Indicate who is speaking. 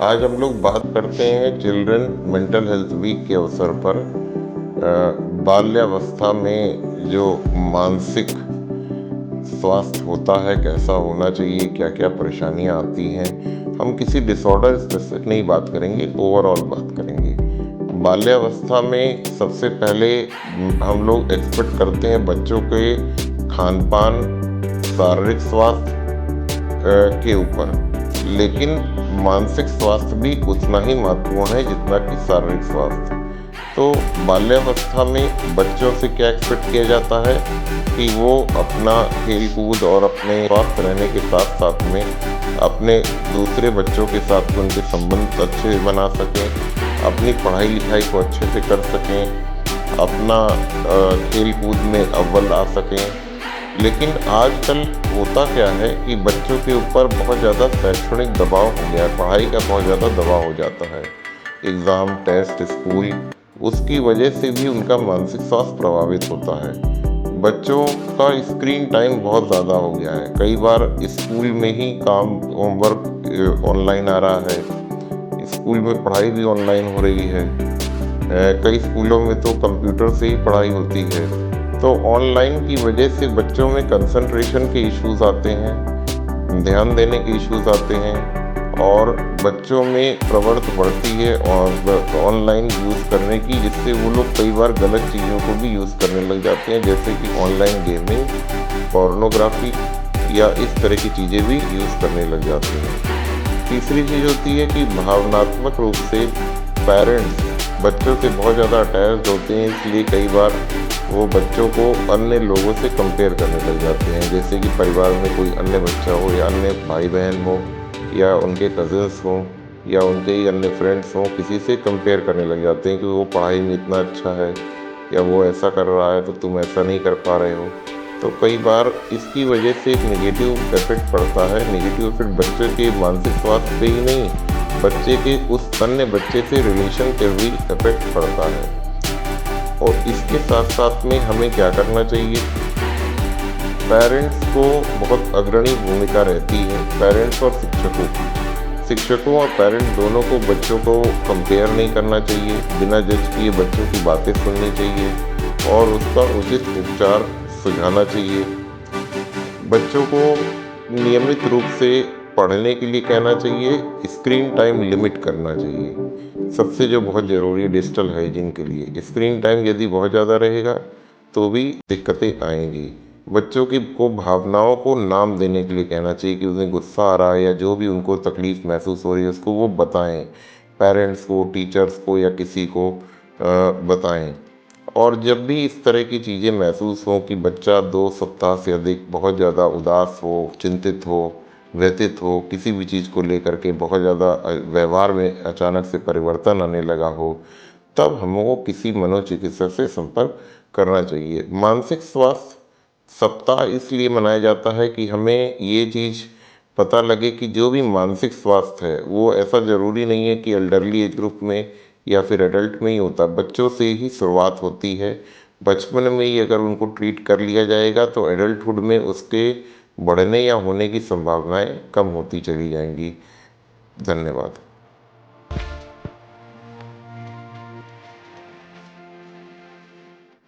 Speaker 1: आज हम लोग बात करते हैं चिल्ड्रन मेंटल हेल्थ वीक के अवसर पर बाल्यावस्था में जो मानसिक स्वास्थ्य होता है, कैसा होना चाहिए, क्या क्या परेशानियां आती हैं। हम किसी डिसऑर्डर स्पेसिफिक नहीं बात करेंगे, ओवरऑल बात करेंगे। बाल्यावस्था में सबसे पहले हम लोग एक्सपेक्ट करते हैं बच्चों के खान पान, शारीरिक स्वास्थ्य के ऊपर, लेकिन मानसिक स्वास्थ्य भी उतना ही महत्वपूर्ण है जितना कि शारीरिक स्वास्थ्य। तो बाल्यावस्था में बच्चों से क्या एक्सपेक्ट किया जाता है कि वो अपना खेल कूद और अपने स्वस्थ रहने के साथ साथ में अपने दूसरे बच्चों के साथ उनके संबंध अच्छे बना सकें, अपनी पढ़ाई लिखाई को अच्छे से कर सकें, अपना खेल कूद में अव्वल आ सकें। लेकिन आजकल होता क्या है कि बच्चों के ऊपर बहुत ज़्यादा शैक्षणिक दबाव हो गया है, पढ़ाई का बहुत ज़्यादा दबाव हो जाता है, एग्ज़ाम, टेस्ट, स्कूल, उसकी वजह से भी उनका मानसिक स्वास्थ्य प्रभावित होता है। बच्चों का स्क्रीन टाइम बहुत ज़्यादा हो गया है। कई बार स्कूल में ही काम, होमवर्क ऑनलाइन आ रहा है, स्कूल में पढ़ाई भी ऑनलाइन हो रही है। कई स्कूलों में तो कंप्यूटर से ही पढ़ाई होती है। तो ऑनलाइन की वजह से बच्चों में कंसंट्रेशन के इश्यूज आते हैं, ध्यान देने के इश्यूज आते हैं, और बच्चों में प्रवृत्ति बढ़ती है और ऑनलाइन यूज़ करने की, जिससे वो लोग कई बार गलत चीज़ों को भी यूज़ करने लग जाते हैं, जैसे कि ऑनलाइन गेमिंग, पोर्नोग्राफी या इस तरह की चीज़ें भी यूज़ करने लग जाते हैं। तीसरी चीज़ होती है कि भावनात्मक रूप से पेरेंट्स बच्चों से बहुत ज़्यादा अटैच्ड होते हैं, इसलिए कई बार वो बच्चों को अन्य लोगों से कंपेयर करने लग जाते हैं, जैसे कि परिवार में कोई अन्य बच्चा हो या अन्य भाई बहन हो या उनके कज़न्स हों या उनके ही अन्य फ्रेंड्स हों, किसी से कंपेयर करने लग जाते हैं कि वो पढ़ाई में इतना अच्छा है या वो ऐसा कर रहा है तो तुम ऐसा नहीं कर पा रहे हो। तो कई बार इसकी वजह से एक नेगेटिव इफेक्ट पड़ता है। नेगेटिव इफेक्ट बच्चे के मानसिक स्वास्थ्य पे ही नहीं, बच्चे के उस अन्य बच्चे से रिलेशन पे भी इफेक्ट पड़ता है। और इसके साथ साथ में हमें क्या करना चाहिए, पेरेंट्स को बहुत अग्रणी भूमिका रहती है। पेरेंट्स और शिक्षकों और पेरेंट्स दोनों को बच्चों को कंपेयर नहीं करना चाहिए, बिना जज किए बच्चों की बातें सुननी चाहिए और उसका उचित उपचार सुझाना चाहिए। बच्चों को नियमित रूप से पढ़ने के लिए कहना चाहिए, स्क्रीन टाइम लिमिट करना चाहिए। सबसे जो बहुत ज़रूरी है डिजिटल हाइजीन के लिए, स्क्रीन टाइम यदि बहुत ज़्यादा रहेगा तो भी दिक्कतें आएंगी। बच्चों की को भावनाओं को नाम देने के लिए कहना चाहिए कि उन्हें गुस्सा आ रहा है या जो भी उनको तकलीफ़ महसूस हो रही है उसको वो बताएं, पेरेंट्स को, टीचर्स को या किसी को बताएं। और जब भी इस तरह की चीज़ें महसूस हों कि बच्चा 2 सप्ताह से अधिक बहुत ज़्यादा उदास हो, चिंतित हो, व्यथित हो, किसी भी चीज़ को लेकर के बहुत ज़्यादा व्यवहार में अचानक से परिवर्तन आने लगा हो, तब हमको किसी मनोचिकित्सक से संपर्क करना चाहिए। मानसिक स्वास्थ्य सप्ताह इसलिए मनाया जाता है कि हमें ये चीज़ पता लगे कि जो भी मानसिक स्वास्थ्य है वो ऐसा ज़रूरी नहीं है कि एल्डरली एज ग्रुप में या फिर एडल्ट में ही होता, बच्चों से ही शुरुआत होती है। बचपन में ही अगर उनको ट्रीट कर लिया जाएगा तो एडल्टहुड में उसके बढ़ने या होने की संभावनाएं कम होती चली जाएंगी। धन्यवाद।